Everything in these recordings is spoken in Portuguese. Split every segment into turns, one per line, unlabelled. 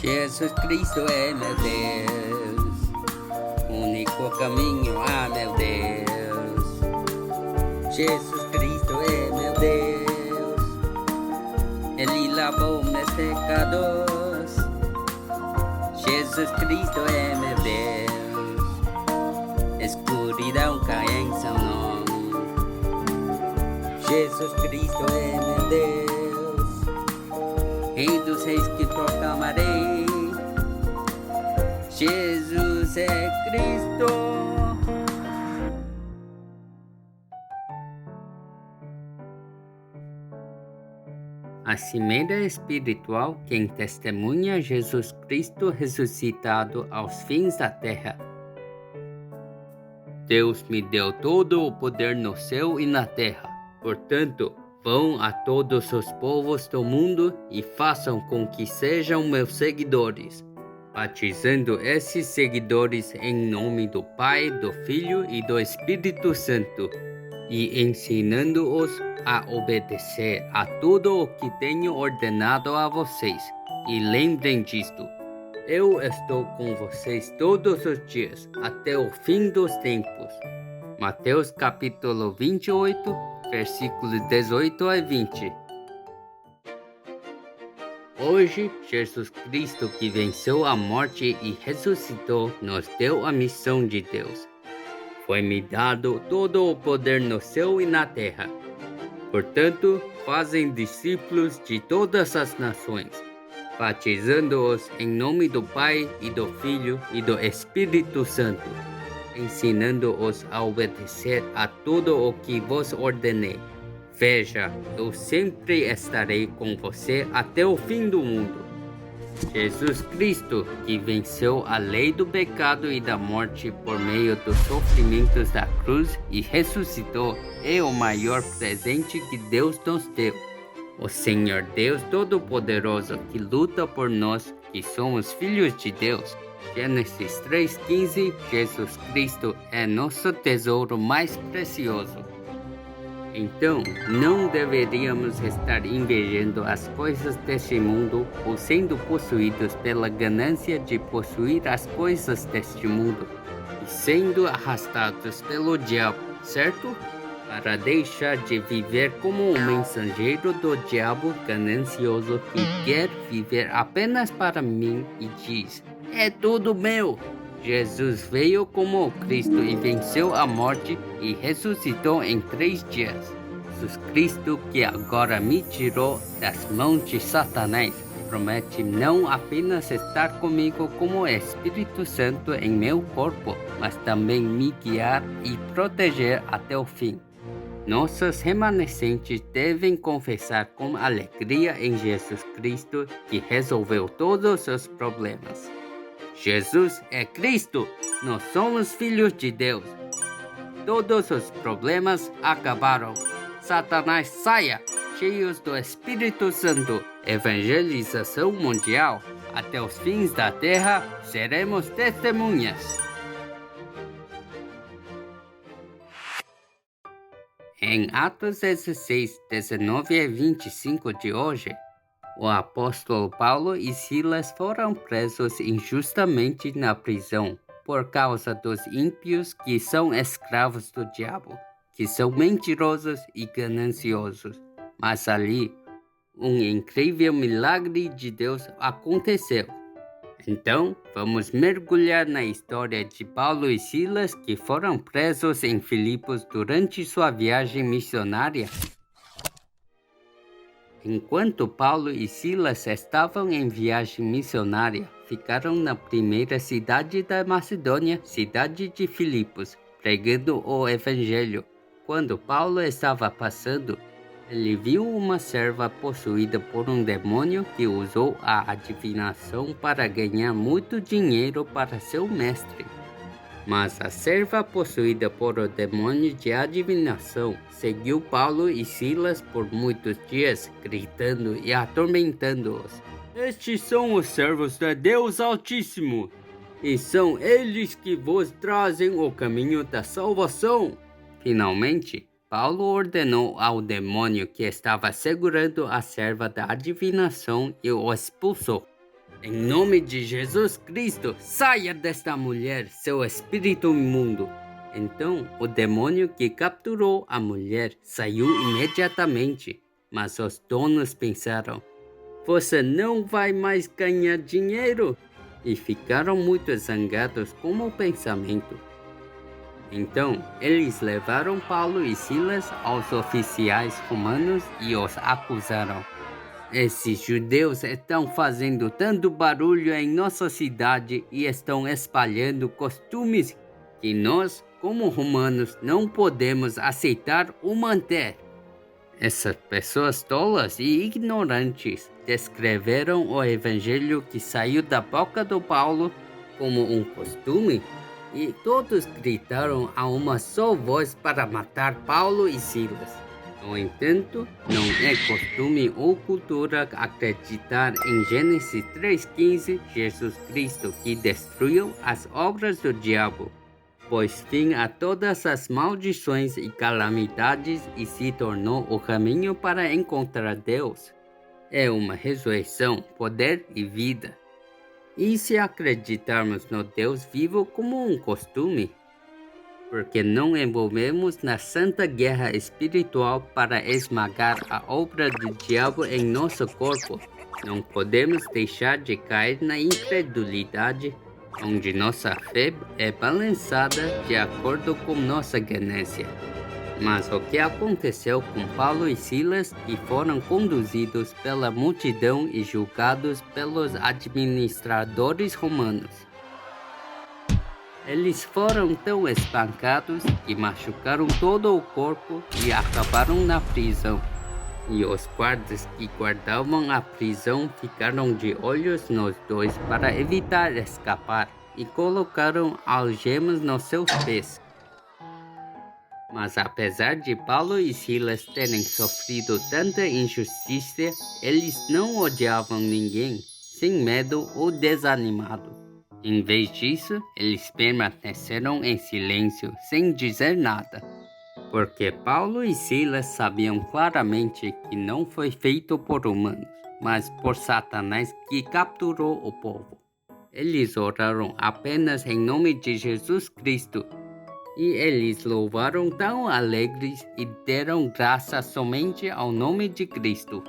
Jesus Cristo é meu Deus, único caminho, meu Deus. Jesus Cristo é meu Deus, Ele lavou meus pecados. Jesus Cristo é meu Deus, escuridão cai em seu nome. Jesus Cristo é meu Deus, Rei dos reis que proclamarei. Jesus é Cristo. A cimeira espiritual quem testemunha Jesus Cristo ressuscitado aos fins da terra. Deus me deu todo o poder no céu e na terra. Portanto, vão a todos os povos do mundo e façam com que sejam meus seguidores, batizando esses seguidores em nome do Pai, do Filho e do Espírito Santo, e ensinando-os a obedecer a tudo o que tenho ordenado a vocês. E lembrem disto: eu estou com vocês todos os dias, até o fim dos tempos. Mateus capítulo 28, versículos 18 a 20. Hoje, Jesus Cristo, que venceu a morte e ressuscitou, nos deu a missão de Deus. Foi-me dado todo o poder no céu e na terra. Portanto, fazem discípulos de todas as nações, batizando-os em nome do Pai e do Filho e do Espírito Santo, ensinando-os a obedecer a tudo o que vos ordenei. Veja, eu sempre estarei com você até o fim do mundo. Jesus Cristo, que venceu a lei do pecado e da morte por meio dos sofrimentos da cruz e ressuscitou, é o maior presente que Deus nos deu. O Senhor Deus Todo-Poderoso, que luta por nós, que somos filhos de Deus. Gênesis 3:15. Jesus Cristo é nosso tesouro mais precioso. Então, não deveríamos estar invejando as coisas deste mundo ou sendo possuídos pela ganância de possuir as coisas deste mundo e sendo arrastados pelo diabo, certo? Para deixar de viver como um mensageiro do diabo ganancioso que quer viver apenas para mim e diz: é tudo meu. Jesus veio como o Cristo e venceu a morte e ressuscitou em 3 dias. Jesus Cristo, que agora me tirou das mãos de Satanás, promete não apenas estar comigo como Espírito Santo em meu corpo, mas também me guiar e proteger até o fim. Nossos remanescentes devem confessar com alegria em Jesus Cristo, que resolveu todos os problemas. Jesus é Cristo, nós somos filhos de Deus. Todos os problemas acabaram. Satanás saia, cheios do Espírito Santo. Evangelização mundial. Até os fins da terra seremos testemunhas. Em Atos 16, 19 a 25 de hoje, o apóstolo Paulo e Silas foram presos injustamente na prisão por causa dos ímpios que são escravos do diabo, que são mentirosos e gananciosos. Mas ali, um incrível milagre de Deus aconteceu. Então, vamos mergulhar na história de Paulo e Silas que foram presos em Filipos durante sua viagem missionária. Enquanto Paulo e Silas estavam em viagem missionária, ficaram na primeira cidade da Macedônia, cidade de Filipos, pregando o Evangelho. Quando Paulo estava passando, ele viu uma serva possuída por um demônio que usou a adivinação para ganhar muito dinheiro para seu mestre. Mas a serva possuída por o demônio de adivinação seguiu Paulo e Silas por muitos dias, gritando e atormentando-os. Estes são os servos de Deus Altíssimo, e são eles que vos trazem o caminho da salvação. Finalmente, Paulo ordenou ao demônio que estava segurando a serva da adivinação e o expulsou. Em nome de Jesus Cristo, saia desta mulher, seu espírito imundo. Então, o demônio que capturou a mulher saiu imediatamente. Mas os donos pensaram: você não vai mais ganhar dinheiro? E ficaram muito zangados com o pensamento. Então, eles levaram Paulo e Silas aos oficiais romanos e os acusaram. Esses judeus estão fazendo tanto barulho em nossa cidade e estão espalhando costumes que nós, como romanos, não podemos aceitar ou manter. Essas pessoas tolas e ignorantes descreveram o evangelho que saiu da boca do Paulo como um costume, e todos gritaram a uma só voz para matar Paulo e Silas. No entanto, não é costume ou cultura acreditar em Gênesis 3,15, Jesus Cristo que destruiu as obras do diabo, pôs fim a todas as maldições e calamidades e se tornou o caminho para encontrar Deus. É uma ressurreição, poder e vida. E se acreditarmos no Deus vivo como um costume? Porque não envolvemos na santa guerra espiritual para esmagar a obra do diabo em nosso corpo, não podemos deixar de cair na incredulidade, onde nossa fé é balançada de acordo com nossa ganância. Mas o que aconteceu com Paulo e Silas, que foram conduzidos pela multidão e julgados pelos administradores romanos? Eles foram tão espancados que machucaram todo o corpo e acabaram na prisão. E os guardas que guardavam a prisão ficaram de olhos nos dois para evitar escapar e colocaram algemas nos seus pés. Mas apesar de Paulo e Silas terem sofrido tanta injustiça, eles não odiavam ninguém, sem medo ou desanimado. Em vez disso, eles permaneceram em silêncio, sem dizer nada. Porque Paulo e Silas sabiam claramente que não foi feito por humanos, mas por Satanás que capturou o povo. Eles oraram apenas em nome de Jesus Cristo, e eles louvaram tão alegres e deram graça somente ao nome de Cristo.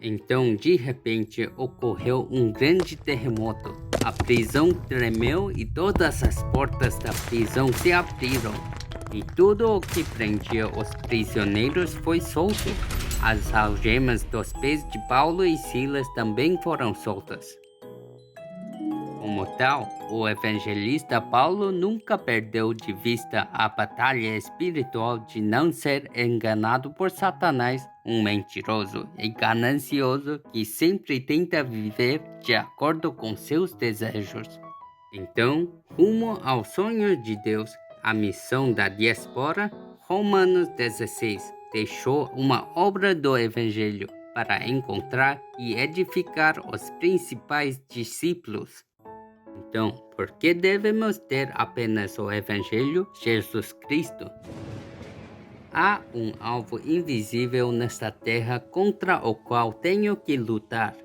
Então, de repente, ocorreu um grande terremoto. A prisão tremeu e todas as portas da prisão se abriram. E tudo o que prendia os prisioneiros foi solto. As algemas dos pés de Paulo e Silas também foram soltas. Como tal, o evangelista Paulo nunca perdeu de vista a batalha espiritual de não ser enganado por Satanás, um mentiroso e ganancioso que sempre tenta viver de acordo com seus desejos. Então, rumo ao sonho de Deus, a missão da diáspora, Romanos 16 deixou uma obra do evangelho para encontrar e edificar os principais discípulos. Então, por que devemos ter apenas o Evangelho Jesus Cristo? Há um alvo invisível nesta terra contra o qual tenho que lutar.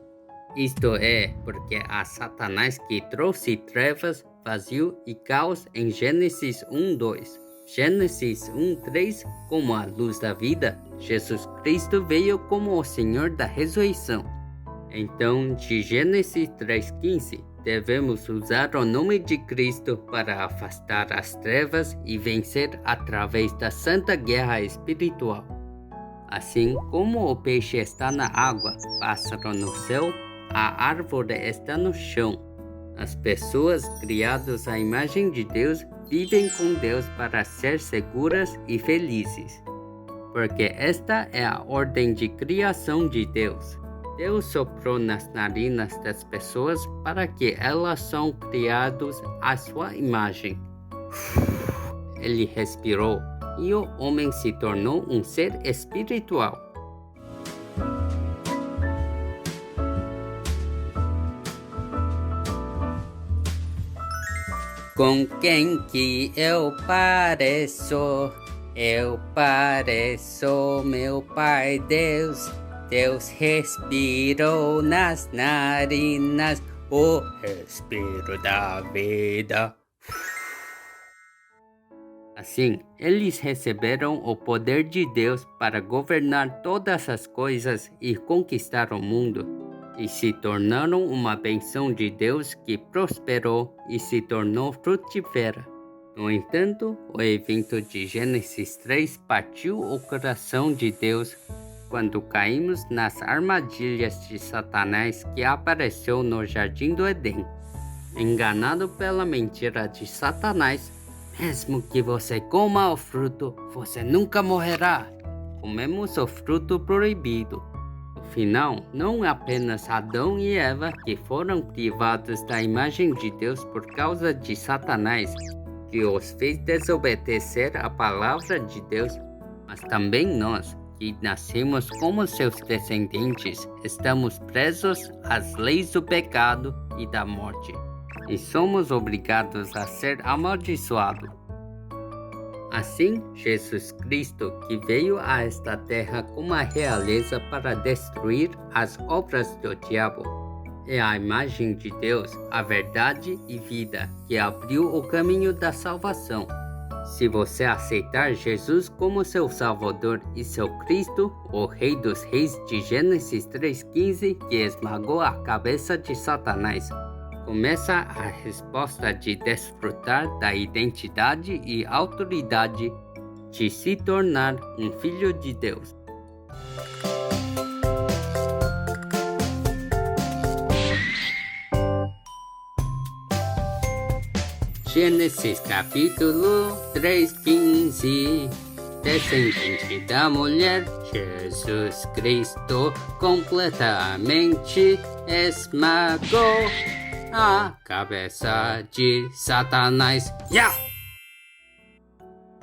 Isto é, porque há Satanás que trouxe trevas, vazio e caos em Gênesis 1:2. Gênesis 1:3, como a luz da vida, Jesus Cristo veio como o Senhor da ressurreição. Então, de Gênesis 3:15, devemos usar o nome de Cristo para afastar as trevas e vencer através da santa guerra espiritual. Assim como o peixe está na água, pássaro no céu, a árvore está no chão. As pessoas criadas à imagem de Deus vivem com Deus para ser seguras e felizes. Porque esta é a ordem de criação de Deus. Deus soprou nas narinas das pessoas para que elas são criadas à sua imagem. Ele respirou e o homem se tornou um ser espiritual. Com quem que eu pareço? Eu pareço meu Pai Deus. Deus respirou nas narinas o respiro da vida. Assim, eles receberam o poder de Deus para governar todas as coisas e conquistar o mundo, e se tornaram uma bênção de Deus que prosperou e se tornou frutífera. No entanto, o evento de Gênesis 3 partiu o coração de Deus quando caímos nas armadilhas de Satanás que apareceu no Jardim do Éden. Enganado pela mentira de Satanás, mesmo que você coma o fruto, você nunca morrerá. Comemos o fruto proibido. No final, não apenas Adão e Eva que foram privados da imagem de Deus por causa de Satanás, que os fez desobedecer a palavra de Deus, mas também nós, que nascemos como seus descendentes, estamos presos às leis do pecado e da morte, e somos obrigados a ser amaldiçoados. Assim, Jesus Cristo, que veio a esta terra como a realeza para destruir as obras do diabo, é a imagem de Deus, a verdade e vida, que abriu o caminho da salvação. Se você aceitar Jesus como seu Salvador e seu Cristo, o Rei dos Reis de Gênesis 3,15, que esmagou a cabeça de Satanás, começa a resposta de desfrutar da identidade e autoridade de se tornar um filho de Deus. Gênesis capítulo 3,15. Descendente da mulher, Jesus Cristo completamente esmagou a cabeça de Satanás. Yeah!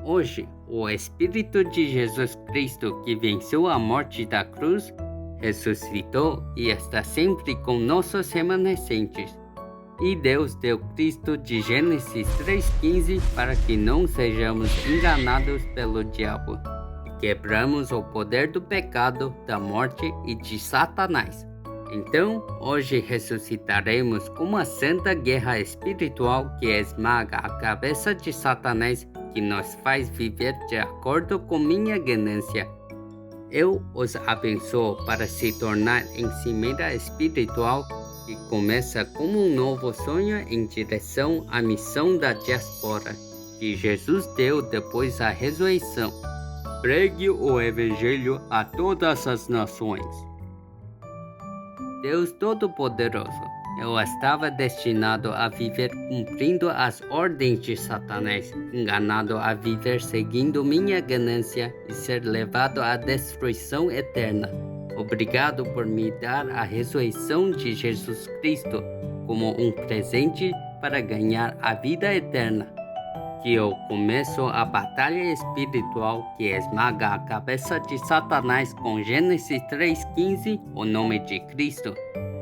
Hoje, o Espírito de Jesus Cristo, que venceu a morte da cruz, ressuscitou e está sempre com nossos remanescentes. E Deus deu Cristo de Gênesis 3,15 para que não sejamos enganados pelo diabo. Quebramos o poder do pecado, da morte e de Satanás. Então, hoje ressuscitaremos com uma santa guerra espiritual que esmaga a cabeça de Satanás, que nos faz viver de acordo com minha ganância. Eu os abençoo para se tornar ensimeira espiritual que começa como um novo sonho em direção à missão da diáspora que Jesus deu depois da ressurreição. Pregue o Evangelho a todas as nações. Deus Todo-Poderoso, eu estava destinado a viver cumprindo as ordens de Satanás, enganado a viver seguindo minha ganância e ser levado à destruição eterna. Obrigado por me dar a ressurreição de Jesus Cristo como um presente para ganhar a vida eterna. Que eu começo a batalha espiritual que esmaga a cabeça de Satanás com Gênesis 3,15, o nome de Cristo.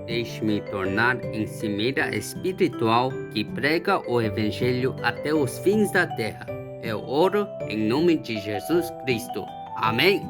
Deixe-me tornar ensimeira espiritual que prega o Evangelho até os fins da terra. Eu oro em nome de Jesus Cristo. Amém.